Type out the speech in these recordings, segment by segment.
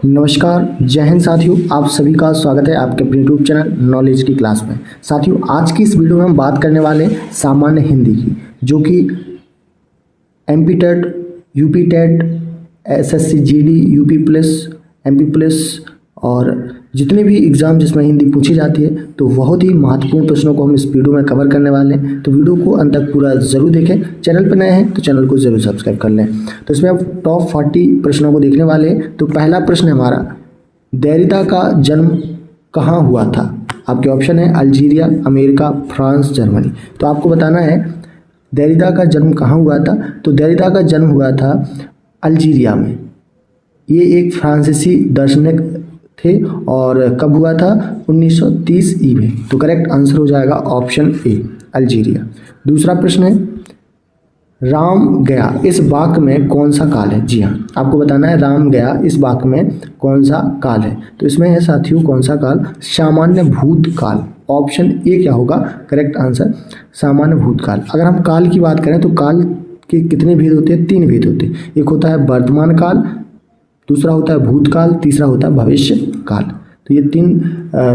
नमस्कार, जय हिंद साथियों। आप सभी का स्वागत है आपके अपने यूट्यूब चैनल नॉलेज की क्लास में। साथियों, आज की इस वीडियो में हम बात करने वाले हैं सामान्य हिंदी की, जो कि MP TET, UP TET, SSC GD, UP plus, MP plus और जितने भी एग्ज़ाम जिसमें हिंदी पूछी जाती है, तो बहुत ही महत्वपूर्ण प्रश्नों को हम इस वीडियो में कवर करने वाले हैं। तो वीडियो को अंत तक पूरा ज़रूर देखें। चैनल पर नए हैं तो चैनल को ज़रूर सब्सक्राइब कर लें। तो इसमें अब टॉप 40 प्रश्नों को देखने वाले हैं। तो पहला प्रश्न है हमारा, देरिदा का जन्म कहाँ हुआ था? आपके ऑप्शन है अल्जीरिया, अमेरिका, फ्रांस, जर्मनी। तो आपको बताना है देरिदा का जन्म कहाँ हुआ था। तो देरिदा का जन्म हुआ था अल्जीरिया में। ये एक फ्रांसीसी दार्शनिक थे और कब हुआ था? 1930 ई में। तो करेक्ट आंसर हो जाएगा ऑप्शन ए, अल्जीरिया। दूसरा प्रश्न है, राम गया इस वाक्य में कौन सा काल है? जी हाँ, आपको बताना है राम गया इस वाक्य में कौन सा काल है। तो इसमें है साथियों कौन सा काल? सामान्य भूतकाल। ऑप्शन ए क्या होगा करेक्ट आंसर? सामान्य भूतकाल। अगर हम काल की बात करें तो काल के कितने भेद होते हैं? 3 भेद होते हैं। एक होता है वर्तमान काल, दूसरा होता है भूतकाल, तीसरा होता है भविष्य काल। तो ये 3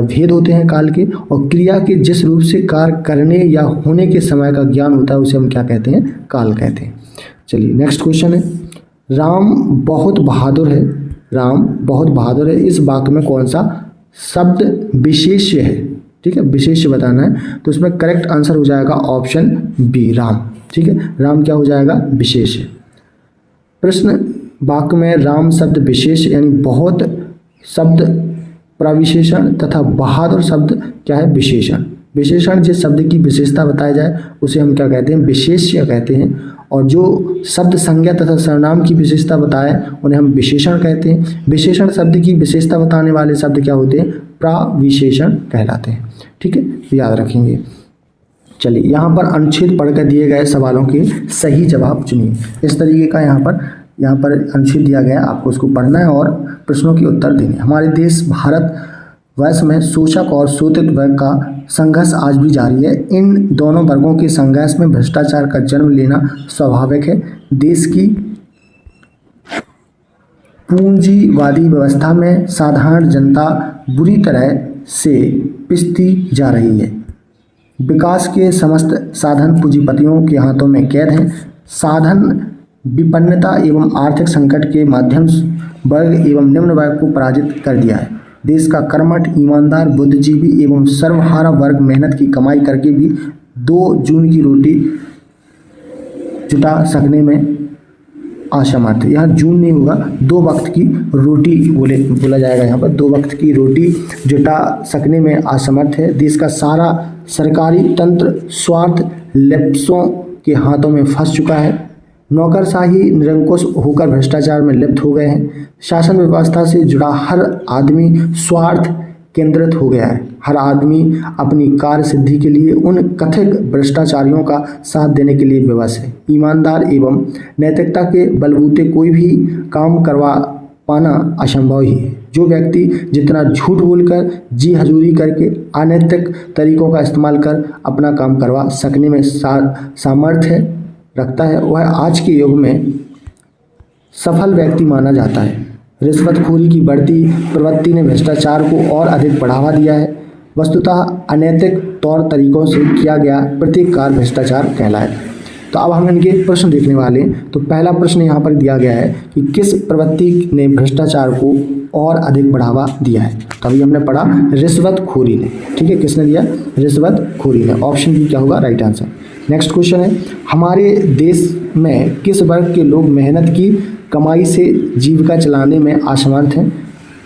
भेद होते हैं काल के। और क्रिया के जिस रूप से कार्य करने या होने के समय का ज्ञान होता है उसे हम क्या कहते हैं? काल कहते हैं। चलिए नेक्स्ट क्वेश्चन है, राम बहुत बहादुर है। राम बहुत बहादुर है इस वाक्य में कौन सा शब्द विशेष्य है? ठीक है, विशेष्य बताना है। तो इसमें करेक्ट आंसर हो जाएगा ऑप्शन बी, राम। ठीक है, राम क्या हो जाएगा? विशेष्य। प्रश्न, वाक्य में राम शब्द विशेष यानी बहुत शब्द प्रविशेषण तथा बहादुर शब्द क्या है? विशेषण। विशेषण जिस शब्द की विशेषता बताया जाए उसे हम क्या कहते हैं? विशेष्य कहते हैं। और जो शब्द संज्ञा तथा सर्वनाम की विशेषता बताए उन्हें हम विशेषण कहते हैं। विशेषण शब्द की विशेषता बताने वाले शब्द क्या होते हैं? प्रविशेषण कहलाते हैं। ठीक है, याद रखेंगे। चलिए यहाँ पर अनुच्छेद पढ़कर दिए गए सवालों के सही जवाब चुनिए। इस तरीके का यहाँ पर अनुच्छेद दिया गया, आपको उसको पढ़ना है और प्रश्नों के उत्तर देने। हमारे देश भारत वर्ष में शोषक और शोषित वर्ग का संघर्ष आज भी जारी है। इन दोनों वर्गों के संघर्ष में भ्रष्टाचार का जन्म लेना स्वाभाविक है। देश की पूंजीवादी व्यवस्था में साधारण जनता बुरी तरह से पिसती जा रही है। विकास के समस्त साधन पूंजीपतियों के हाथों में कैद हैं। साधन विपन्नता एवं आर्थिक संकट के माध्यम वर्ग एवं निम्न वर्ग को पराजित कर दिया है। देश का कर्मठ, ईमानदार, बुद्धिजीवी एवं सर्वहारा वर्ग मेहनत की कमाई करके भी 2 जून की रोटी जुटा सकने में असमर्थ है। यहाँ जून नहीं होगा, 2 वक्त की रोटी बोला जाएगा। यहाँ पर 2 वक्त की रोटी जुटा सकने में असमर्थ है। देश का सारा सरकारी तंत्र स्वार्थ लेप्सों के हाथों में फंस चुका है। नौकरशाही निरंकुश होकर भ्रष्टाचार में लिप्त हो गए हैं। शासन व्यवस्था से जुड़ा हर आदमी स्वार्थ केंद्रित हो गया है। हर आदमी अपनी कार्य सिद्धि के लिए उन कथित भ्रष्टाचारियों का साथ देने के लिए विवश है। ईमानदार एवं नैतिकता के बलबूते कोई भी काम करवा पाना असंभव ही है। जो व्यक्ति जितना झूठ बोलकर, जी हजूरी करके, अनैतिक तरीकों का इस्तेमाल कर अपना काम करवा सकने में सामर्थ्य रखता है, वह आज के युग में सफल व्यक्ति माना जाता है। रिश्वतखोरी की बढ़ती प्रवृत्ति ने भ्रष्टाचार को और अधिक बढ़ावा दिया है। वस्तुतः अनैतिक तौर तरीकों से किया गया प्रत्येक कार्य भ्रष्टाचार कहलाए। तो अब हम इनके प्रश्न देखने वाले हैं। तो पहला प्रश्न यहाँ पर दिया गया है कि किस प्रवृत्ति ने भ्रष्टाचार को और अधिक बढ़ावा दिया है? तो अभी हमने पढ़ा रिश्वतखोरी ने। ठीक है, किसने दिया? रिश्वतखोरी ने। ऑप्शन बी क्या होगा राइट आंसर। नेक्स्ट क्वेश्चन है, हमारे देश में किस वर्ग के लोग मेहनत की कमाई से जीविका चलाने में असमर्थ हैं?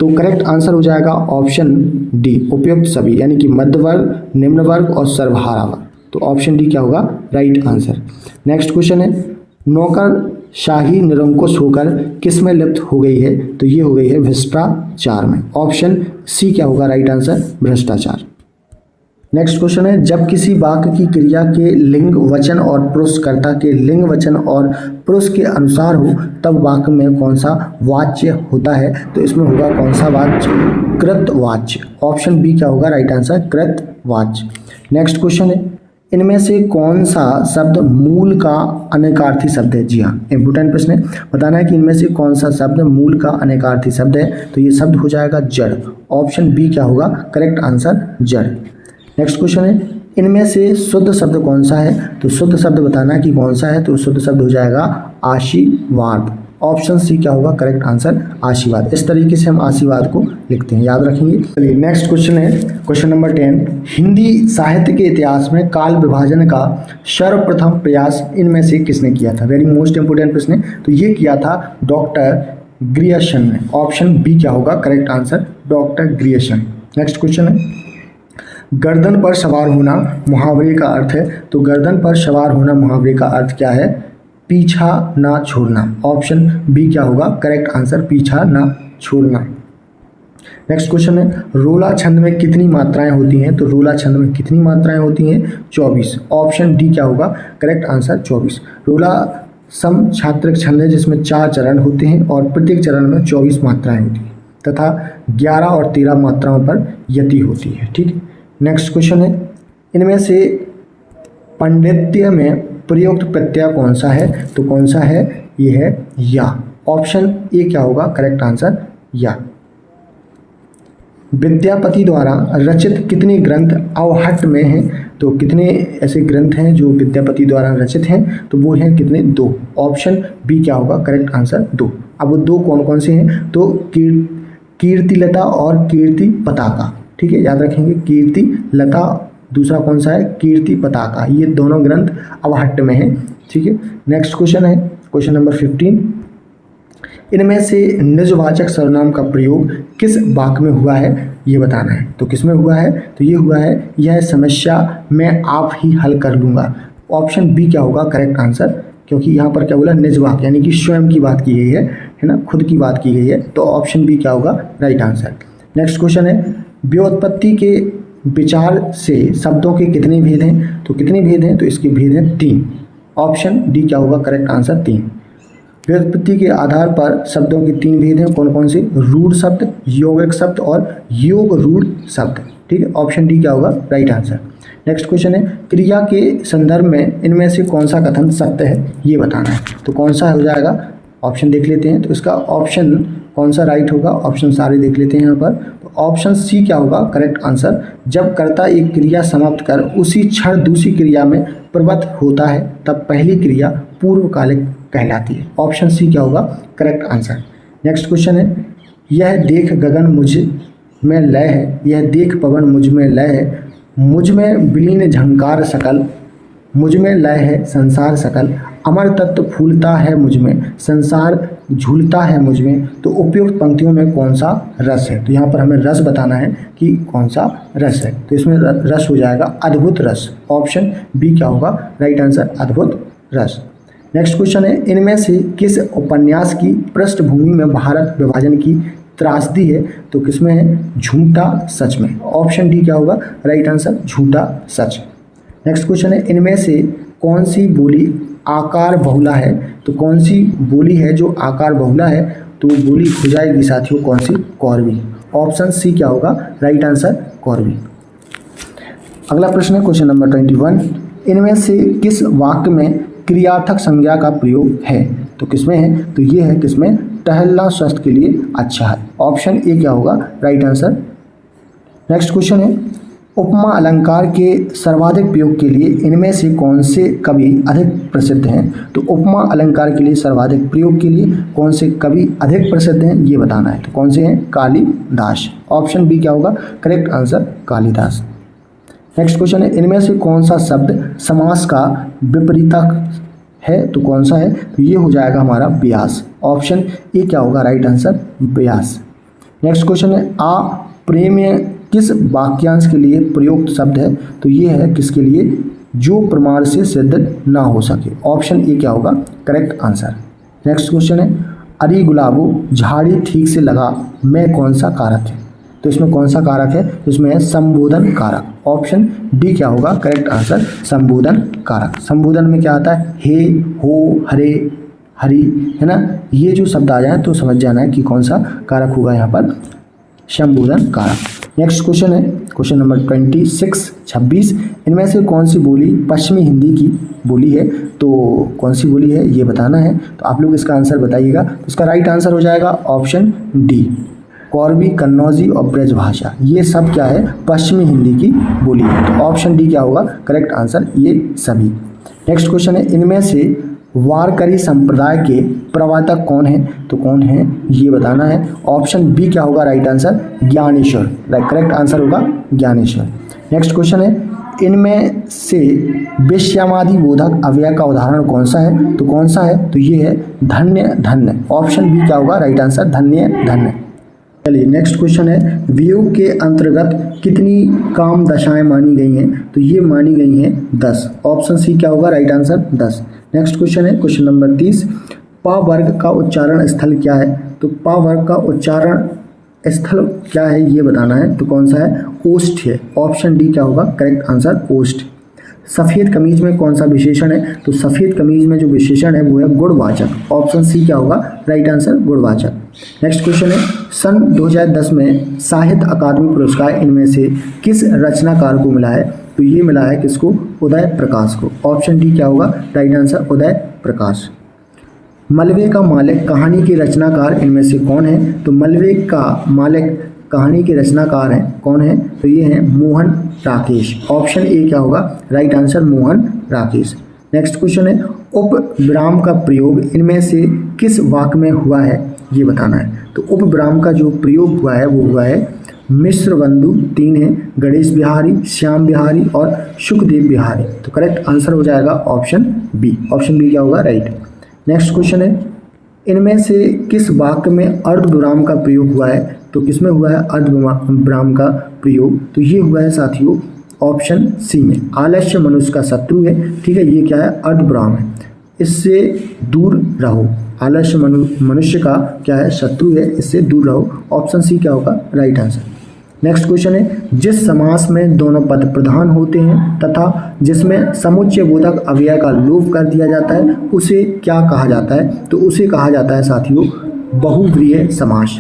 तो करेक्ट आंसर हो जाएगा ऑप्शन डी, उपयुक्त सभी, यानी कि मध्य वर्ग, निम्न वर्ग और सर्वहारा वर्ग। तो ऑप्शन डी क्या होगा राइट आंसर। नेक्स्ट क्वेश्चन है, नौकरशाही निरंकुश होकर किस में लिप्त हो गई है? तो ये हो गई है भ्रष्टाचार में। ऑप्शन सी क्या होगा राइट आंसर? भ्रष्टाचार। नेक्स्ट क्वेश्चन है, जब किसी वाक्य की क्रिया के लिंग वचन और पुरुषकर्ता के लिंग वचन और पुरुष के अनुसार हो तब वाक्य में कौन सा वाच्य होता है? तो इसमें होगा कौन सा वाच्य? कृतवाच्य। ऑप्शन बी क्या होगा राइट आंसर? कृतवाच्य। नेक्स्ट क्वेश्चन है, इनमें से कौन सा शब्द मूल का अनेकार्थी शब्द है? जी हाँ, इंपोर्टेंट प्रश्न है। बताना है कि इनमें से कौन सा शब्द मूल का अनेकार्थी शब्द है। तो ये शब्द हो जाएगा जड़। ऑप्शन बी क्या होगा करेक्ट आंसर? जड़। नेक्स्ट क्वेश्चन है, इनमें से शुद्ध शब्द कौन सा है? तो शुद्ध शब्द बताना है कि कौन सा है। तो शुद्ध शब्द हो जाएगा आशीर्वाद। ऑप्शन सी क्या होगा करेक्ट आंसर? आशीर्वाद। इस तरीके से हम आशीर्वाद को लिखते हैं, याद रखेंगे। चलिए नेक्स्ट क्वेश्चन है, क्वेश्चन नंबर 10। हिंदी साहित्य के इतिहास में काल विभाजन का सर्वप्रथम प्रयास इनमें से किसने किया था? वेरी मोस्ट इंपोर्टेंट प्रश्न है। तो ये किया था डॉक्टर ग्रियर्सन ने। ऑप्शन बी क्या होगा correct answer? Doctor Grierson. Next question है, गर्दन पर सवार होना मुहावरे का अर्थ है। तो गर्दन पर सवार होना मुहावरे का अर्थ क्या है? पीछा ना छोड़ना। ऑप्शन बी क्या होगा करेक्ट आंसर? पीछा ना छोड़ना। नेक्स्ट क्वेश्चन है, रोला छंद में कितनी मात्राएं होती हैं? तो रोला छंद में कितनी मात्राएं होती हैं? 24। ऑप्शन डी क्या होगा करेक्ट आंसर? 24। रोला सम छात्रक छंद है जिसमें 4 चरण होते हैं और प्रत्येक चरण में 24 मात्राएं होती हैं तथा 11 और 13 मात्राओं पर यति होती है। ठीक। नेक्स्ट क्वेश्चन है, इनमें से पांडित्य में प्रयुक्त प्रत्यय कौन सा है? तो कौन सा है? ये है या। ऑप्शन ए क्या होगा करेक्ट आंसर? या। विद्यापति द्वारा रचित कितने ग्रंथ अवहट्ट में हैं? तो कितने ऐसे ग्रंथ हैं जो विद्यापति द्वारा रचित हैं? तो वो हैं कितने? 2। ऑप्शन बी क्या होगा करेक्ट आंसर? 2। अब वो 2 कौन कौन से हैं? तो कीर्तिलता और कीर्ति पताका। ठीक है, याद रखेंगे। कीर्तिलता, दूसरा कौन सा है? कीर्ति पताका। ये दोनों ग्रंथ अवहट्ट में हैं। ठीक है। नेक्स्ट क्वेश्चन है, क्वेश्चन नंबर 15। इनमें से निजवाचक सर्वनाम का प्रयोग किस वाक्य में हुआ है? ये बताना है। तो किस में हुआ है? तो ये हुआ है, यह समस्या मैं आप ही हल कर लूँगा। ऑप्शन बी क्या होगा करेक्ट आंसर? क्योंकि यहाँ पर क्या बोला? निज वाक्य, यानी कि स्वयं की बात की गई है ना, खुद की बात की गई है। तो ऑप्शन बी क्या होगा राइट आंसर। नेक्स्ट क्वेश्चन है, व्युत्पत्ति के विचार से शब्दों के कितने भेद हैं? तो कितने भेद हैं? तो इसके भेद हैं 3। ऑप्शन डी क्या होगा करेक्ट आंसर? 3। व्युत्पत्ति के आधार पर शब्दों के 3 भेद हैं। कौन कौन से? रूढ़ शब्द, यौगिक शब्द और योग रूढ़ शब्द। ठीक है, ऑप्शन डी क्या होगा राइट आंसर। नेक्स्ट क्वेश्चन है, क्रिया के संदर्भ में इनमें से कौन सा कथन सत्य है? ये बताना है। तो कौन सा हो जाएगा? ऑप्शन देख लेते हैं। तो इसका ऑप्शन कौन सा राइट होगा? ऑप्शन सारे देख लेते हैं यहाँ पर। तो ऑप्शन सी क्या होगा करेक्ट आंसर? जब कर्ता एक क्रिया समाप्त कर उसी क्षण दूसरी क्रिया में प्रवृत्त होता है तब पहली क्रिया पूर्वकालिक कहलाती है। ऑप्शन सी क्या होगा करेक्ट आंसर। नेक्स्ट क्वेश्चन है, यह देख गगन मुझ में लय है, यह देख पवन मुझ में लय है, मुझ में विलीन झंकार सकल, मुझ में लय है संसार सकल, अमर तत्व फूलता है मुझ में, संसार झूलता है मुझ में। तो उपयुक्त पंक्तियों में कौन सा रस है? तो यहाँ पर हमें रस बताना है कि कौन सा रस है। तो इसमें रस हो जाएगा अद्भुत रस। ऑप्शन बी क्या होगा राइट आंसर? अद्भुत रस। नेक्स्ट क्वेश्चन है, इनमें से किस उपन्यास की पृष्ठभूमि में भारत विभाजन की त्रासदी है? तो किसमें है? झूठा सच में। ऑप्शन डी क्या होगा राइट आंसर? झूठा सच। नेक्स्ट क्वेश्चन है, इनमें से कौन सी बोली आकार बहुला है? तो कौन सी बोली है जो आकार बहुला है? तो बोली हो जाएगी साथियों कौन सी? कौरवी। ऑप्शन सी क्या होगा राइट आंसर? कौरवी। अगला प्रश्न है क्वेश्चन नंबर 21। इनमें से किस वाक्य में क्रियार्थक संज्ञा का प्रयोग है? तो किसमें है? तो ये है किसमें? टहलना स्वास्थ्य के लिए अच्छा है। ऑप्शन ए क्या होगा राइट आंसर। नेक्स्ट क्वेश्चन है, उपमा अलंकार के सर्वाधिक प्रयोग के लिए इनमें से कौन से कवि अधिक प्रसिद्ध हैं? तो उपमा अलंकार के लिए सर्वाधिक प्रयोग के लिए कौन से कवि अधिक प्रसिद्ध हैं ये बताना है। तो कौन से हैं? कालिदास। ऑप्शन बी क्या होगा correct answer? Kalidas. Next question है, इनमें से कौन सा शब्द समास का विपरीतक है? तो कौन सा है? तो ये हो जाएगा हमारा व्यास। ऑप्शन ए क्या होगा राइट आंसर? व्यास। नेक्स्ट क्वेश्चन है, आ प्रेम्य किस वाक्यांश के लिए प्रयुक्त शब्द है? तो ये है किसके लिए? जो प्रमाण से सिद्ध ना हो सके। ऑप्शन ए क्या होगा करेक्ट आंसर। नेक्स्ट क्वेश्चन है, अरे गुलाबो झाड़ी ठीक से लगा मैं कौन सा कारक है? तो इसमें कौन सा कारक है? इसमें है संबोधन कारक। ऑप्शन डी क्या होगा करेक्ट आंसर? संबोधन कारक। संबोधन में क्या आता है? हे, हो, हरे, हरि, है ना। ये जो शब्द आ जाए तो समझ जाना है कि कौन सा कारक होगा यहाँ पर? संबोधन कारक। नेक्स्ट क्वेश्चन है क्वेश्चन नंबर 26 इनमें से कौन सी बोली पश्चिमी हिंदी की बोली है? तो कौन सी बोली है ये बताना है। तो आप लोग इसका आंसर बताइएगा। तो इसका राइट आंसर हो जाएगा ऑप्शन डी, कोरबी, कन्नौजी और ब्रजभाषा। ये सब क्या है? पश्चिमी हिंदी की बोली है। तो ऑप्शन डी क्या होगा करेक्ट आंसर, ये सभी। नेक्स्ट क्वेश्चन है इनमें से वारकरी संप्रदाय के प्रवर्तक कौन है? तो कौन है ये बताना है। ऑप्शन बी क्या होगा right answer, Dnyaneshwar. Correct answer होगा ज्ञानेश्वर। नेक्स्ट क्वेश्चन है इनमें से विषयवादी बोधक अव्यय का उदाहरण कौन सा है? तो कौन सा है? तो ये है धन्य धन्य। ऑप्शन बी क्या होगा राइट आंसर, धन्य धन्य। चलिए नेक्स्ट क्वेश्चन है वियोग के अंतर्गत कितनी काम दशाएं मानी गई हैं? तो ये मानी गई हैं 10। ऑप्शन सी क्या होगा राइट आंसर, 10। नेक्स्ट क्वेश्चन है क्वेश्चन नंबर 30 प वर्ग का उच्चारण स्थल क्या है? तो प वर्ग का उच्चारण स्थल क्या है ये बताना है। तो कौन सा है? ओष्ठ है। ऑप्शन डी क्या होगा करेक्ट आंसर, ओष्ठ। सफ़ेद कमीज में कौन सा विशेषण है? तो सफ़ेद कमीज में जो विशेषण है वो है गुणवाचक। ऑप्शन सी क्या होगा राइट आंसर, गुणवाचक। नेक्स्ट क्वेश्चन है सन 2010 में साहित्य अकादमी पुरस्कार इनमें से किस रचनाकार को मिला है? तो ये मिला है किसको? उदय प्रकाश को। ऑप्शन डी क्या होगा राइट आंसर, उदय प्रकाश। मलबे का मालिक कहानी के रचनाकार इनमें से कौन है? तो मलबे का मालिक कहानी के रचनाकार हैं कौन है? तो ये हैं मोहन राकेश। ऑप्शन ए क्या होगा right answer, Mohan Rakesh. Next question है उपविराम का प्रयोग इनमें से किस वाक्य में हुआ है ये बताना है। तो उपविराम का जो प्रयोग हुआ है वो हुआ है मिश्र बंधु 3 है, गणेश बिहारी, श्याम बिहारी और सुखदेव बिहारी। तो करेक्ट आंसर हो जाएगा ऑप्शन बी। ऑप्शन बी क्या होगा राइट। नेक्स्ट क्वेश्चन है इनमें से किस वाक्य में अर्धविराम का प्रयोग हुआ है? तो किसमें हुआ है अर्धविराम का प्रयोग? तो ये हुआ है साथियों ऑप्शन सी में, आलस्य मनुष्य का शत्रु है। ठीक है, ये क्या है अर्धविराम है, इससे दूर रहो। आलस्य मनुष्य का क्या है शत्रु है, इससे दूर रहो। ऑप्शन सी क्या होगा राइट आंसर। नेक्स्ट क्वेश्चन है जिस समास में दोनों पद प्रधान होते हैं तथा जिसमें समुच्चय बोधक अव्यय का लोप कर दिया जाता है उसे क्या कहा जाता है? तो उसे कहा जाता है साथियों बहुव्रीहि समास,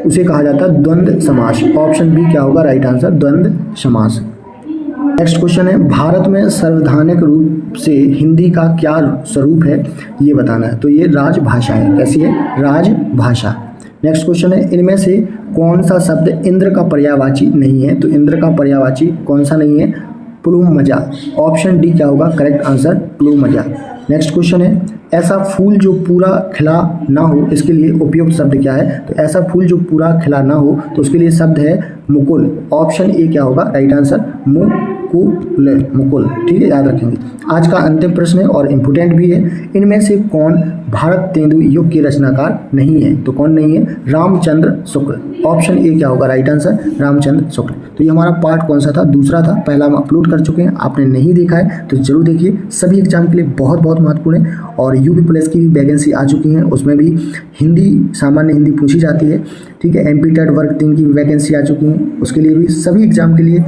उसे कहा जाता है द्वंद्व समास। ऑप्शन बी क्या होगा राइट आंसर, द्वंद्व समास। नेक्स्ट क्वेश्चन है भारत में संवैधानिक रूप से हिंदी का क्या स्वरूप है ये बताना है। तो ये राजभाषा है। कैसी है? राजभाषा। नेक्स्ट क्वेश्चन है इनमें से कौन सा शब्द इंद्र का पर्यायवाची नहीं है? तो इंद्र का पर्यायवाची कौन सा नहीं है? प्लूमजा। ऑप्शन डी क्या होगा करेक्ट आंसर, प्लूमजा। नेक्स्ट क्वेश्चन है ऐसा फूल जो पूरा खिला ना हो इसके लिए उपयुक्त शब्द क्या है? तो ऐसा फूल जो पूरा खिला ना हो तो उसके लिए शब्द है मुकुल। ऑप्शन ए क्या होगा राइट आंसर, मुकुल। ठीक है, याद रखेंगे। आज का अंतिम प्रश्न है और इम्पोर्टेंट भी है। इनमें से कौन भारत तेंदु युग के रचनाकार नहीं है? तो कौन नहीं है? रामचंद्र शुक्ल। ऑप्शन ए क्या होगा राइट आंसर, रामचंद्र शुक्ल। तो ये हमारा पार्ट कौन सा था? दूसरा था। पहला हम अपलोड कर चुके हैं, आपने नहीं देखा है तो जरूर देखिए। सभी एग्जाम के लिए बहुत बहुत महत्वपूर्ण है। और यूपी प्लस की भी वैकेंसी आ चुकी है, उसमें भी हिंदी, सामान्य हिंदी पूछी जाती है। ठीक है, एमपी टेट वर्ग 3 की वैकेंसी आ चुकी है, उसके लिए भी सभी एग्जाम के लिए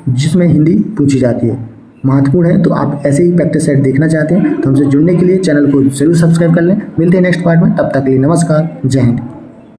जिसमें हिंदी पूछी जाती है महत्वपूर्ण है। तो आप ऐसे ही प्रैक्टिस सेट देखना चाहते हैं तो हमसे जुड़ने के लिए चैनल को जरूर सब्सक्राइब कर लें। मिलते हैं नेक्स्ट पार्ट में, तब तक के लिए नमस्कार, जय हिंद।